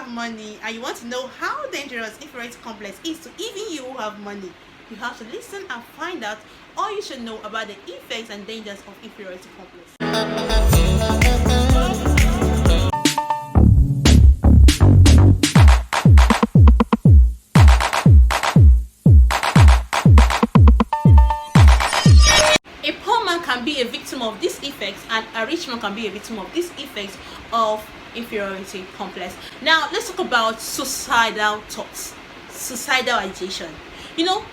have money and you want to know how dangerous inferiority complex is to even you who have money, you have to listen and find out all you should know about the effects and dangers of inferiority complex. A poor man can be a victim of these effects, and a rich man can be a victim of these effects of inferiority complex. Now let's talk about suicidal thoughts, suicidal ideation. You know,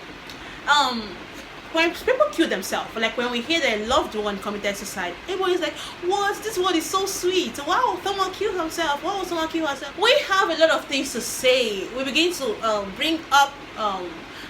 when people kill themselves, like when we hear their loved one committed suicide, everybody's like, what, this word is so sweet, wow, someone killed himself, wow, someone killed herself. We have a lot of things to say. We begin to bring up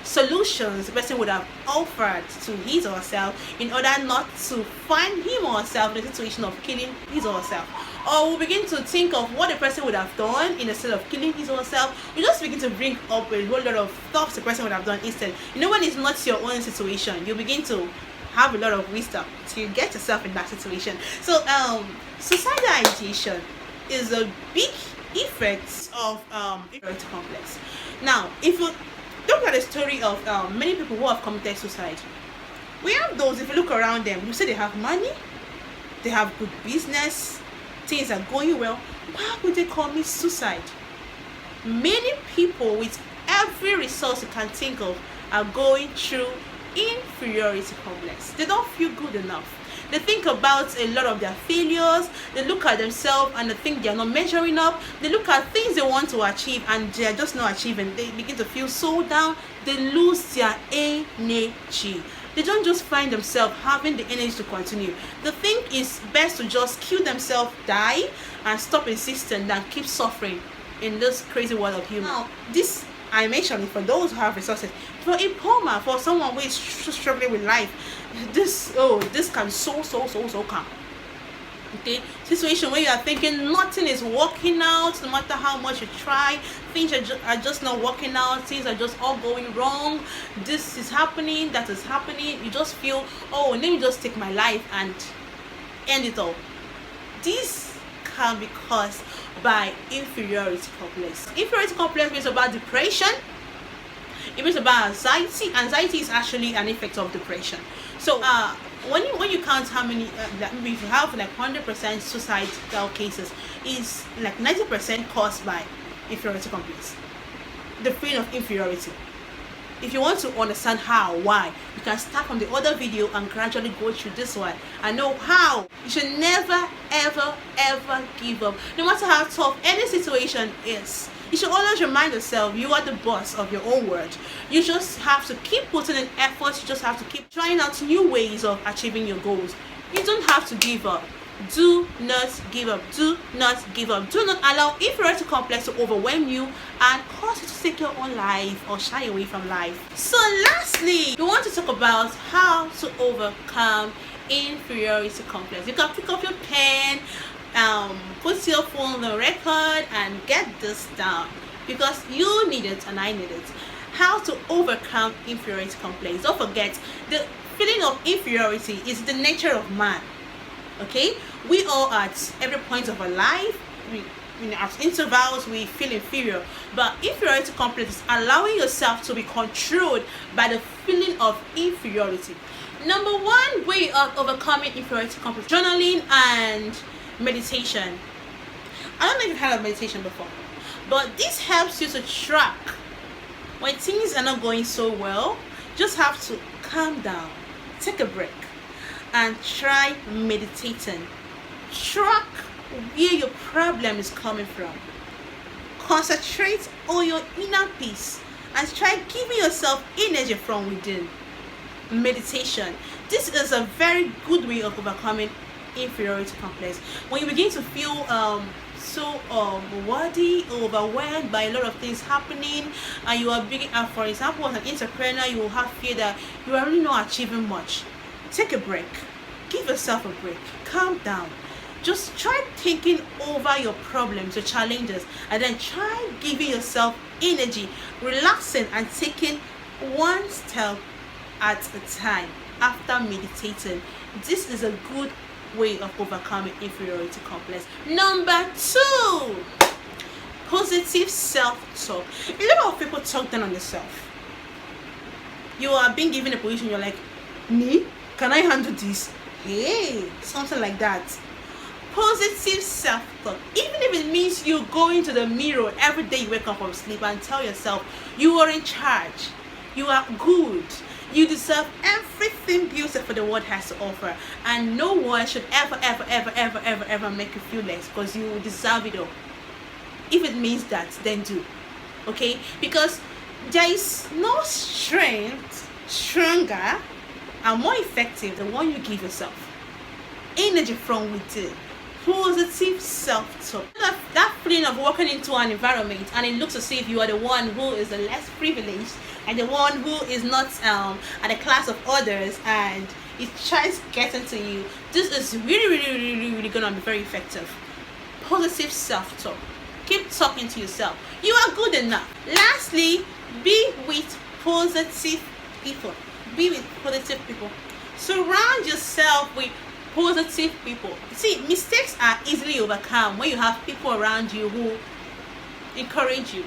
solutions the person would have offered to his or herself in order not to find him or herself in a situation of killing his or herself. Or we'll begin to think of what the person would have done instead of killing his or herself. We just begin to bring up a whole lot of thoughts the person would have done instead. You know, when it's not your own situation, you begin to have a lot of wisdom to get yourself in that situation. So suicidal ideation is a big effect of inferiority complex. Now, if you look at the story of many people who have committed suicide, we have those, if you look around them, you say they have money, they have good business, things are going well. Why would they commit suicide? Many people with every resource you can think of are going through inferiority complex. They don't feel good enough. They think about a lot of their failures. They look at themselves and they think they are not measuring up. They look at things they want to achieve and they are just not achieving. They begin to feel so down. They lose their energy. They don't just find themselves having the energy to continue. They think it's best to just kill themselves, die, and stop insisting than keep suffering in this crazy world of humans. Now, this I mentioned it for those who have resources. For a poor man, for someone who is struggling with life, this can so come. Okay, situation where you are thinking nothing is working out, no matter how much you try, things are just not working out, things are just all going wrong, this is happening, that is happening, you just feel, oh, let me just take my life and end it all. This can be caused by inferiority complex. Inferiority complex means about depression. It means about anxiety. Anxiety is actually an effect of depression. So when you count how many, if you have like 100% suicidal cases, is like 90% caused by inferiority complex. The feeling of inferiority. If you want to understand how, why, you can start from the other video and gradually go through this one and know how. You should never, ever give up. No matter how tough any situation is, you should always remind yourself you are the boss of your own world. You just have to keep putting in effort. You just have to keep trying out new ways of achieving your goals. You don't have to give up. Do not give up. Do not give up. Do not allow inferiority complex to overwhelm you and cause you to take your own life or shy away from life. So lastly, we want to talk about how to overcome inferiority complex. You can pick up your pen, put your phone on the record and get this down because you need it and I need it. How to overcome inferiority complex. Don't forget, the feeling of inferiority is the nature of man. Okay, we all at every point of our life, at intervals we feel inferior, but inferiority complex is allowing yourself to be controlled by the feeling of inferiority. Number one way of overcoming inferiority complex: journaling and meditation. I don't know if you've heard of meditation before, but this helps you to track when things are not going so well. Just have to calm down, take a break, and try meditating. Track where your problem is coming from. Concentrate on your inner peace and try giving yourself energy from within. Meditation. This is a very good way of overcoming inferiority complex. When you begin to feel so worthy, overwhelmed by a lot of things happening, and you are being, for example, as an entrepreneur, you will have fear that you are really not achieving much. Take a break. Give yourself a break. Calm down. Just try thinking over your problems, your challenges, and then try giving yourself energy, relaxing and taking one step at a time after meditating. This is a good way of overcoming inferiority complex. Number two, Positive self-talk. A lot of people talk down on themselves. You are being given a position, you're like, me? Can I handle this? Hey, something like that. Positive self-talk. Even if it means you go into the mirror every day you wake up from sleep and tell yourself you are in charge, you are good, you deserve everything beautiful the world has to offer, and no one should ever make you feel less, because you deserve it all. If it means that, then do. Okay? Because there is no strength stronger and more effective than one you give yourself. Energy from within. Positive self-talk. That feeling of walking into an environment and it looks as if you are the one who is the less privileged and the one who is not at the class of others, and it tries to get into you. This is really gonna be very effective. Positive self-talk. Keep talking to yourself. You are good enough. Lastly, be with positive people. Be with positive people. Surround yourself with positive people. See, mistakes are easily overcome when you have people around you who encourage you.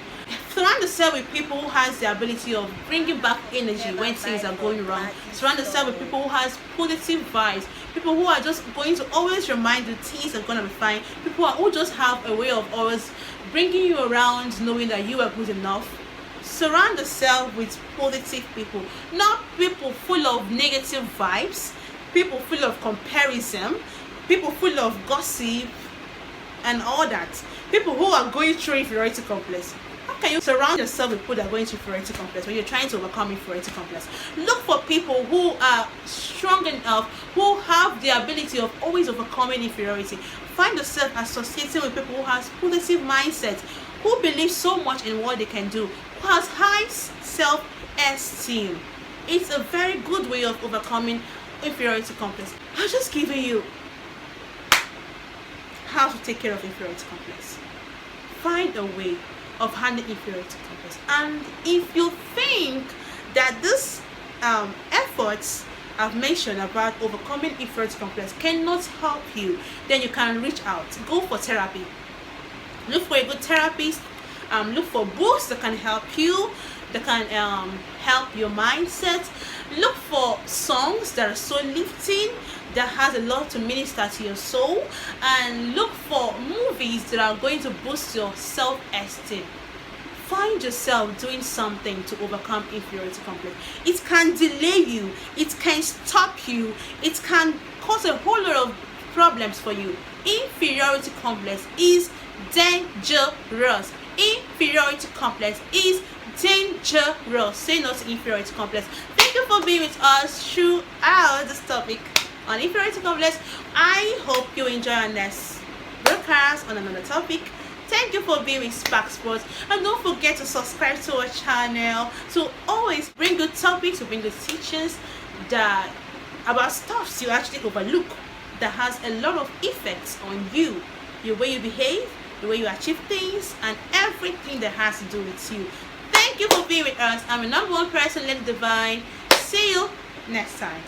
Surround yourself with people who has the ability of bringing back energy when things are going wrong. Surround yourself with people who has positive vibes. People who are just going to always remind you things are going to be fine. People who just have a way of always bringing you around, knowing that you are good enough. Surround yourself with positive people, not people full of negative vibes, people full of comparison, people full of gossip and all that. People who are going through inferiority complex. How can you surround yourself with people that are going through inferiority complex when you're trying to overcome inferiority complex? Look for people who are strong enough, who have the ability of always overcoming inferiority. Find yourself associating with people who has positive mindset, who believe so much in what they can do, who has high self-esteem. It's a very good way of overcoming inferiority complex. I'm just giving you how to take care of inferiority complex. Find a way of handling inferiority complex, and if you think that this efforts I've mentioned about overcoming inferiority complex cannot help you, then you can reach out. Go for therapy. Look for a good therapist. Look for books that can help you, that can help your mindset. Look for songs that are so lifting, that has a lot to minister to your soul, and look for movies that are going to boost your self-esteem. Find yourself doing something to overcome inferiority complex. It can delay you, it can stop you, it can cause a whole lot of problems for you. Inferiority complex is dangerous. Inferiority complex is dangerous. Say no to inferiority complex. Thank you for being with us throughout this topic on inferiority complex. I hope you enjoy our next broadcast on another topic. Thank you for being with Spark Sports, and don't forget to subscribe to our channel to always bring good topics, to bring good teachings that about stuff you actually overlook, that has a lot of effects on you, the way you behave, the way you achieve things, and everything that has to do with you. Thank you for being with us. I'm a number one person, Lady Divine. See you next time.